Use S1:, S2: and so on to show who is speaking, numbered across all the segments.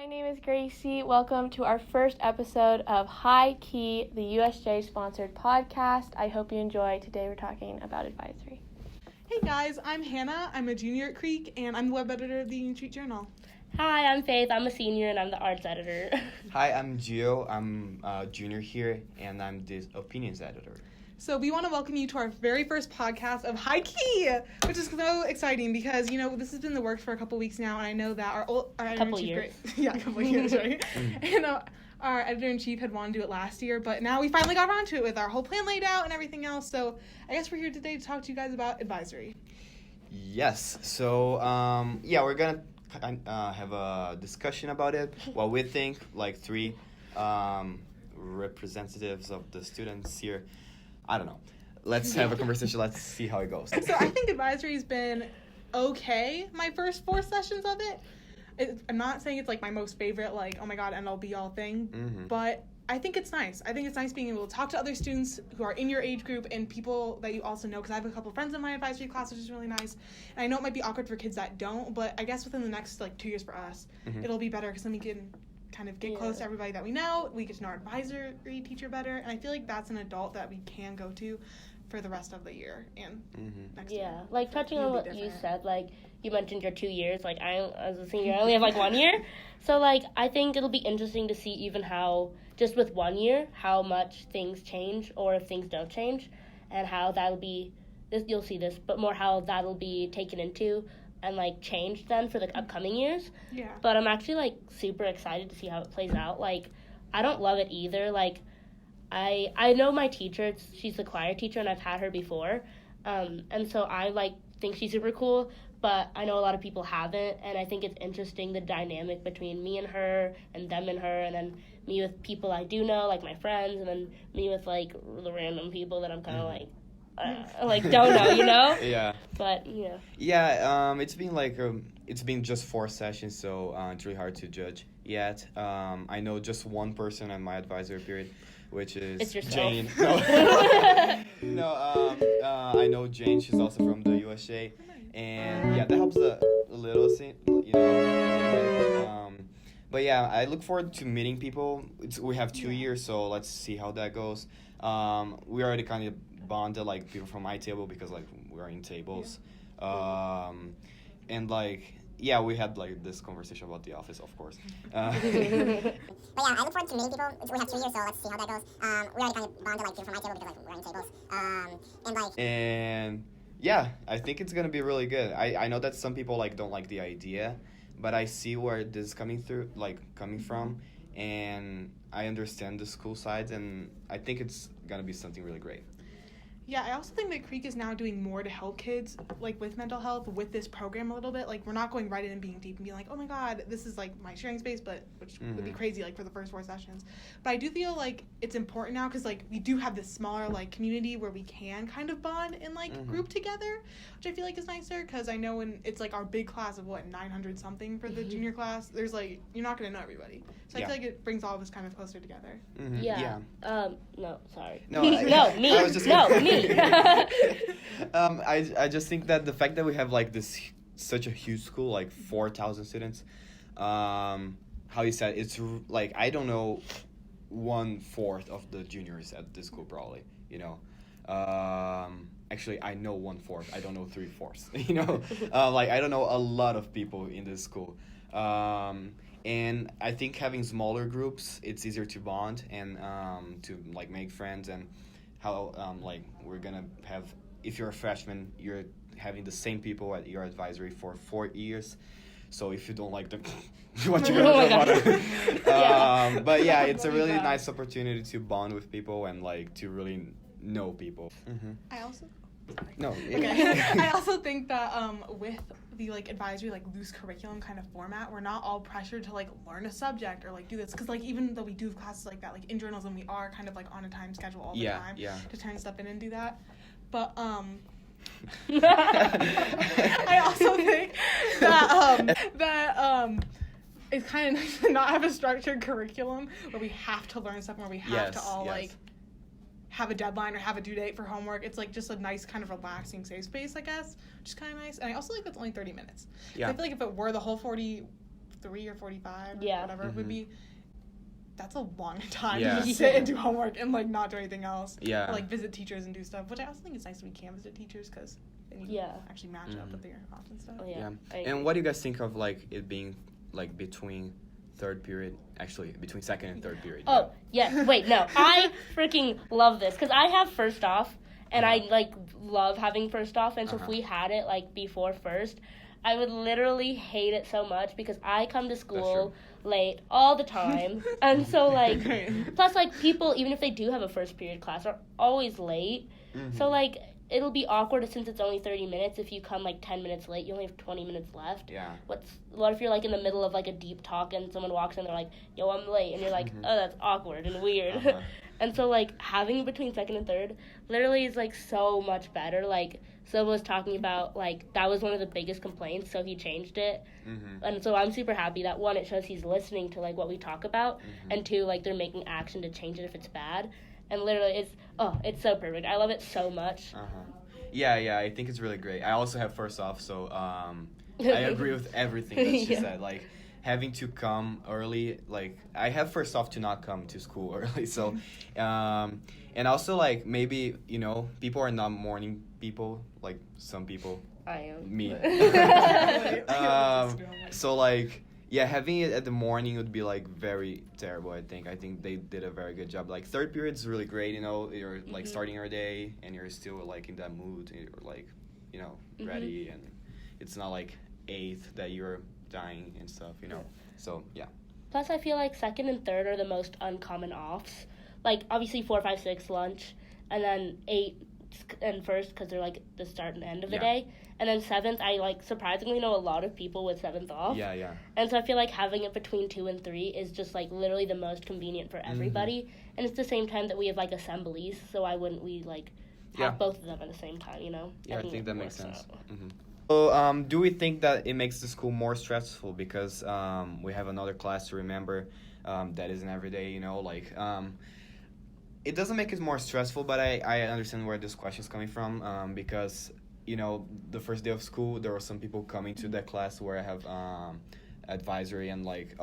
S1: My name is Gracie. Welcome to our first episode of High Key, the USJ-sponsored podcast. I hope you enjoy. Today we're talking about advisory.
S2: Hey guys, I'm Hannah. I'm a junior at Creek, and I'm the web editor of the Union Street Journal.
S3: Hi, I'm Faith. I'm a senior, and I'm the arts editor.
S4: Hi, I'm Gio. I'm a junior here, and I'm the opinions editor.
S2: So we want to welcome you to our very first podcast of High Key, which is so exciting because, this has been in the works for a couple weeks now, and I know that our editor-in-chief... a couple years, right? And our editor-in-chief had wanted to do it last year, but now we finally got around to it with our whole plan laid out and everything else. So I guess we're here today to talk to you guys about advisory.
S4: Yes. So, we're going to have a discussion about it, what we think, like three representatives of the students here. I don't know. Let's have a conversation. Let's see how it goes.
S2: So I think advisory's been okay, my first 4 sessions of it. I'm not saying it's, my most favorite, oh my god, end-all be-all thing, but I think it's nice. I think it's nice being able to talk to other students who are in your age group and people that you also know, because I have a couple friends in my advisory class, which is really nice. And I know it might be awkward for kids that don't, but I guess within the next, 2 years for us, it'll be better because then we can kind of get close to everybody that we know. We get to know our advisory teacher better, and I feel like that's an adult that we can go to for the rest of the year and next year.
S3: Yeah, touching on what you said, you mentioned your 2 years, I, as a senior, I only have, 1 year. So, I think it'll be interesting to see even how, just with 1 year, how much things change or if things don't change, and how that'll be, you'll see this, but more how that'll be taken into and, changed then for the upcoming years.
S2: Yeah.
S3: But I'm actually, super excited to see how it plays out. I don't love it either. I know my teacher, she's the choir teacher, and I've had her before. And so I, think she's super cool, but I know a lot of people haven't, and I think it's interesting the dynamic between me and her, and them and her, and then me with people I do know, my friends, and then me with, the random people that I'm kind of, don't know,
S4: Yeah.
S3: But, yeah.
S4: Yeah, it's been, it's been just 4 sessions, so it's really hard to judge yet. I know just one person on my advisory period, which is
S3: It's yourself.
S4: Jane. I know Jane. She's also from the USA, and that helps a little, but yeah, I look forward to meeting people. We have 2 years, so let's see how that goes. We already kind of bonded, people from my table, because we're in tables, and we had this conversation about the office, of course.
S5: But yeah, I look forward to meeting people. We have 2 years, so let's see how that goes. We already kind of bonded people from my table because we're in tables.
S4: And yeah, I think it's gonna be really good. I know that some people don't like the idea, but I see where this is coming from, and I understand the school sides, and I think it's gonna be something really great.
S2: Yeah, I also think that Creek is now doing more to help kids, with mental health with this program a little bit. We're not going right in and being deep and being oh my god, this is, my sharing space, which would be crazy, for the first 4 sessions. But I do feel it's important now because, we do have this smaller, community where we can kind of bond and, group together, which I feel is nicer because I know when it's, our big class of, 900-something for the junior class, there's, you're not going to know everybody. So I feel it brings all of us kind of closer together.
S3: Yeah. No, sorry.
S4: No,
S3: me.
S4: I was just
S3: me.
S4: I just think that the fact that we have this such a huge school, 4,000 students, how you said, it's I don't know 1/4 of the juniors at this school probably, actually I know 1/4, I don't know 3/4, I don't know a lot of people in this school, and I think having smaller groups, it's easier to bond and to make friends, and how we're gonna have, if you're a freshman, you're having the same people at your advisory for 4 years, so if you don't like them, what you gonna do about it? But yeah, it's a really nice opportunity to bond with people and to really know people.
S2: I also
S4: No.
S2: Okay. I also think that with the advisory loose curriculum kind of format, we're not all pressured to learn a subject or do this, because even though we do have classes like that, in journalism we are kind of on a time schedule all the time to turn stuff in and do that. But I also think that it's kind of nice to not have a structured curriculum where we have to learn stuff, where we have to all have a deadline or have a due date for homework. It's just a nice kind of relaxing safe space, I guess, which is kind of nice. And I also that's only 30 minutes.
S4: Yeah.
S2: I feel if it were the whole 40 3 or 45 or
S3: Yeah.
S2: whatever would be. That's a long time
S4: Yeah.
S2: to just sit and do homework and like not do anything else.
S4: Yeah.
S2: Or, like visit teachers and do stuff, which I also think it's nice that we can visit teachers because then you
S3: Yeah.
S2: actually match up with your off and stuff.
S3: Oh, yeah. I
S4: And
S3: agree.
S4: what do you guys think of like it being like between third period? Actually, between second and third period.
S3: Oh, yes. Wait, no. I freaking love this because I have first off, and I like love having first off. And so if we had it like before first, I would literally hate it so much because I come to school late all the time, and so like plus like people, even if they do have a first period class, are always late. So like it'll be awkward since it's only 30 minutes. If you come like 10 minutes late, you only have 20 minutes left.
S4: Yeah.
S3: What if you're like in the middle of like a deep talk and someone walks in, they're like, yo, I'm late, and you're like, oh, that's awkward and weird. And so like having it between second and third literally is like so much better. Like Silva was talking about, like that was one of the biggest complaints, so he changed it. And so I'm super happy that, one, it shows he's listening to like what we talk about, and two, like they're making action to change it if it's bad. And literally it's so perfect. I love it so much.
S4: Yeah, I think it's really great. I also have first off, so I agree with everything that she said. Like having to come early, like I have first off to not come to school early. So and also like maybe, you know, people are not morning people, like some people.
S3: I am.
S4: Me. So like yeah, having it at the morning would be like very terrible. I think they did a very good job. Like third period is really great, you know, you're like starting your day and you're still like in that mood, and you're like, you know, ready, and it's not like eighth that you're dying and stuff, you know. So yeah.
S3: Plus I feel like second and third are the most uncommon offs. Like obviously 4, 5, 6 lunch, and then 8 and first because they're like the start and end of the day. And then 7th, I like surprisingly know a lot of people with 7th off.
S4: Yeah.
S3: And so I feel like having it between 2 and 3 is just like literally the most convenient for everybody. And it's the same time that we have like assemblies, so why wouldn't we like have both of them at the same time, you know?
S4: Yeah, I think that makes sense.
S3: So.
S4: So do we think that it makes the school more stressful because we have another class to remember that isn't every day, you know, like it doesn't make it more stressful, but I understand where this question is coming from because, you know, the first day of school, there were some people coming to that class where I have advisory and like,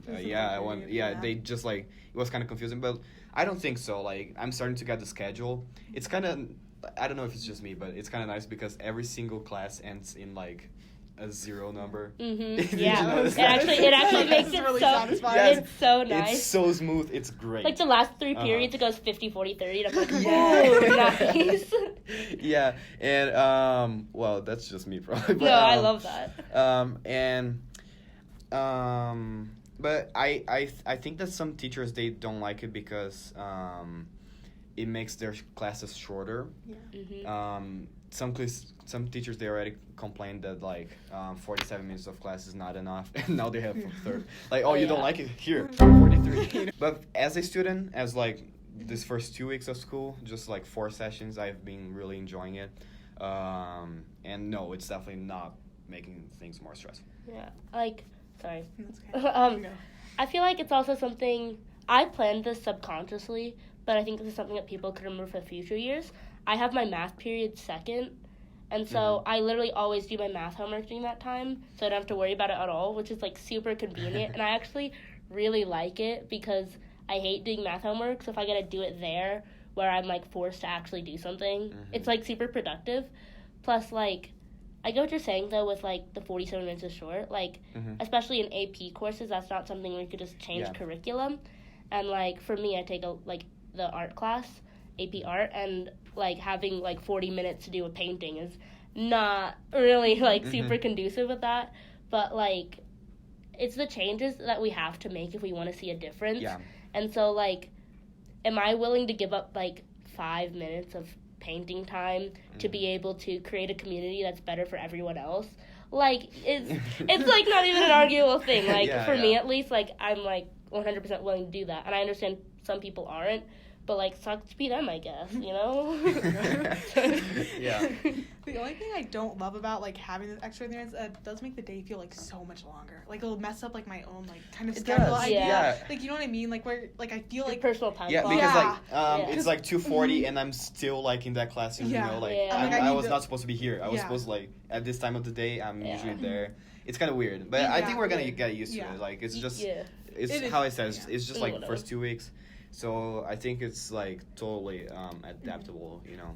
S4: they just like, it was kind of confusing, but I don't think so. Like, I'm starting to get the schedule. It's kind of, I don't know if it's just me, but it's kind of nice because every single class ends in like a 0 number.
S3: Yeah, it actually makes it
S2: really
S3: so
S2: satisfying.
S3: it's so nice.
S4: It's so smooth. It's great.
S3: Like the last 3 periods, it goes 50, 40, 30. And I'm like, ooh, nice.
S4: Yeah, and well, that's just me probably. But,
S3: No, I love that.
S4: But I think that some teachers, they don't like it because it makes their classes shorter.
S2: Yeah.
S4: Some teachers, they already complained that like 47 minutes of class is not enough, and now they have third. Like, you don't like it? Here, 43. But as a student, as like this first 2 weeks of school, just like 4 sessions, I've been really enjoying it. And no, it's definitely not making things more stressful.
S3: Yeah, like, sorry.
S2: That's okay. No.
S3: I feel like it's also something, I planned this subconsciously, but I think this is something that people could remember for future years. I have my math period second, and so I literally always do my math homework during that time, so I don't have to worry about it at all, which is like super convenient. And I actually really like it because I hate doing math homework, so if I gotta do it there where I'm like forced to actually do something, it's like super productive. Plus, like, I get what you're saying though with like the 47 minutes is short, like especially in AP courses, that's not something where you could just change curriculum. And like for me, I take the art class, AP art, and like having like 40 minutes to do a painting is not really like super conducive with that. But like it's the changes that we have to make if we want to see a difference. And so like, am I willing to give up like 5 minutes of painting time to be able to create a community that's better for everyone else? Like it's like not even an arguable thing. Like for me at least, like I'm like 100% willing to do that, and I understand some people aren't, but like sucks to be them, I guess, you know.
S4: Yeah.
S2: The only thing I don't love about like having this extra minutes, it does make the day feel like so much longer. Like it'll mess up like my own like kind of schedule idea.
S3: Yeah.
S2: Like, you know what I mean? Like where like I feel like
S3: personal time.
S4: Yeah,
S3: clock.
S4: because like it's like 2:40 and I'm still like in that classroom. You know, like I was not supposed to be here. I was supposed to, like, at this time of the day I'm usually there. it's kind of weird. But I think we're gonna get used to it. Like it's just it's
S2: It is,
S4: how I said it's just like
S3: Whatever.
S4: first 2 weeks. So I think it's like totally adaptable, you know.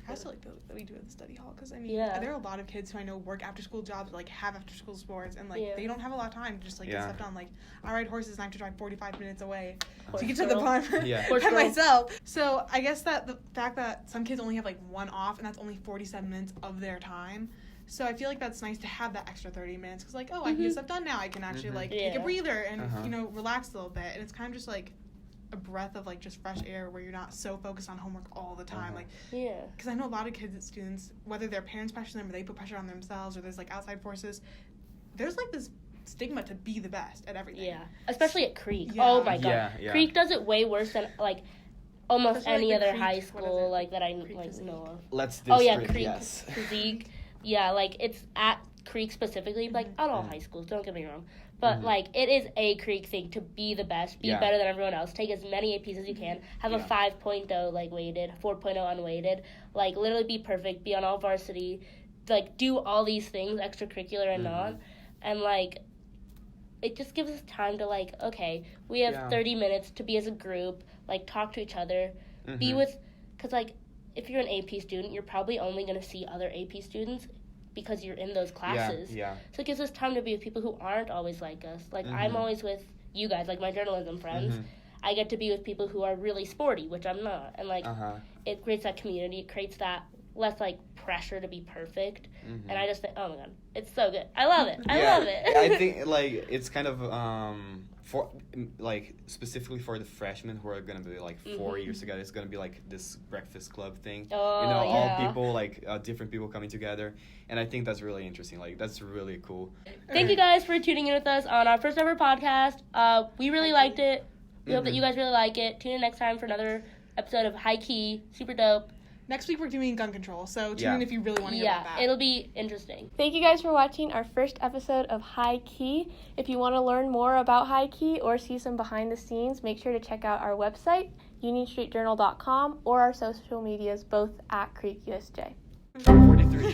S2: I also like that we do it at the study hall because I mean there are a lot of kids who I know work after school jobs, like have after school sports, and like they don't have a lot of time to just like get stuff done. Like I ride horses and I have to drive 45 minutes away to get to the farm by myself. So I guess that the fact that some kids only have like one off and that's only 47 minutes of their time. So I feel like that's nice to have that extra 30 minutes because like I can get stuff done now. I can actually like take a breather and you know relax a little bit, and it's kind of just like a breath of like just fresh air where you're not so focused on homework all the time. Like because I know a lot of kids and students, whether their parents pressure them or they put pressure on themselves or there's like outside forces, there's like this stigma to be the best at everything,
S3: especially at Creek. Oh my god, Creek does it way worse than like almost
S2: especially
S3: any
S2: like the
S3: other
S2: Creek,
S3: high school like that I
S2: Creek
S3: like
S2: physique.
S3: know of.
S4: Let's
S3: Creek physique. Yeah, like it's at Creek specifically, like not all high schools, don't get me wrong. But, like, it is a Creek thing to be the best, be better than everyone else, take as many APs as you can, have a 5.0, like, weighted, 4.0 unweighted, like, literally be perfect, be on all varsity, like, do all these things, extracurricular and non, and, like, it just gives us time to, like, okay, we have 30 minutes to be as a group, like, talk to each other, be with, because, like, if you're an AP student, you're probably only going to see other AP students because you're in those classes. So it gives us time to be with people who aren't always like us. Like, I'm always with you guys, like my journalism friends. I get to be with people who are really sporty, which I'm not. And, like, it creates that community. It creates that less, like, pressure to be perfect. And I just think, oh, my God, it's so good. I love it. I love it.
S4: I think, like, it's kind of, for, like, specifically for the freshmen who are going to be, like, 4 years ago, it's going to be, like, this breakfast club thing.
S3: Oh,
S4: you know, all people, like, different people coming together. And I think that's really interesting. Like, that's really cool.
S3: Thank you guys for tuning in with us on our first ever podcast. We really liked it. We hope that you guys really like it. Tune in next time for another episode of High Key. Super dope.
S2: Next week we're doing gun control, so tune in if you really want to hear about that.
S3: It'll be interesting.
S1: Thank you guys for watching our first episode of High Key. If you want to learn more about High Key or see some behind the scenes, make sure to check out our website, UnionStreetJournal.com, or our social medias, both at Creek USJ.
S4: 43.